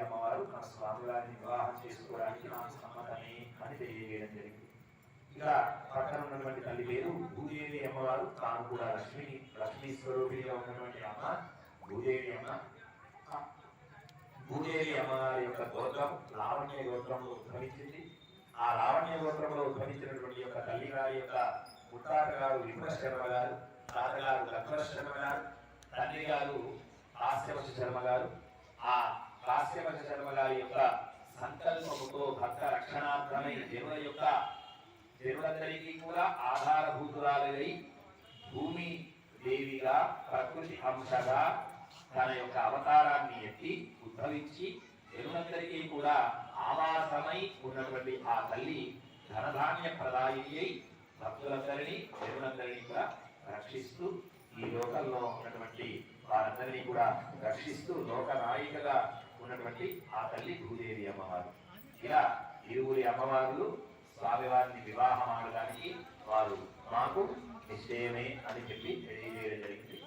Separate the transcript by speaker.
Speaker 1: అమ్మవారు మన స్వామివారిని వివాహం చేసుకోవడానికి నాకు సమ్మతమే అని తెలియజేయడం జరిగింది. ఇక పక్కన ఉన్నటువంటి తల్లి పేరు భూదేవి అమ్మవారు. తాను కూడా లక్ష్మీ స్వరూపిణిగా ఉన్నటువంటి అమ్మ భూదేవి అమ్మ. భూదేవి అమ్మవారి యొక్క గోత్రం లావణ్య గోత్రంలో ఉద్భవించింది. ఆ లావణ్య గోత్రంలో ఉద్భవించినటువంటి యొక్క తల్లి గారి యొక్క ముత్తాత గారు విప్ర శర్మ గారు, తాతగారు లక్ష్మణ శర్మ గారు, తండ్రి గారు కాశ్యపశ శర్మ గారు. ఆ కాశ్యపశ శర్మ గారి యొక్క సంకల్పముతో భక్త రక్షణార్థమై దేవులందరికీ కూడా ఆధారభూతురాలై భూమి దేవిగా ప్రకృతి అంశగా తన యొక్క అవతారాన్ని ఎత్తి ఉద్భవించి దేవులందరికీ కూడా ఆవాసమై ఉన్నటువంటి ఆ తల్లి ధనధాన్య ప్రదాయిని అయి భక్తులందరినీ దేవులందరినీ కూడా రక్షిస్తూ ఈ లోకంలో ఉన్నటువంటి వారందరినీ కూడా రక్షిస్తూ లోకనాయికగా ఉన్నటువంటి ఆ తల్లి భూదేవి అమ్మవారు. ఇలా ఇరువురి అమ్మవారులు స్వామివారిని వివాహం ఆడడానికి వారు మాకు నిశ్చయమే అని చెప్పి తెలియజేయడం జరిగింది.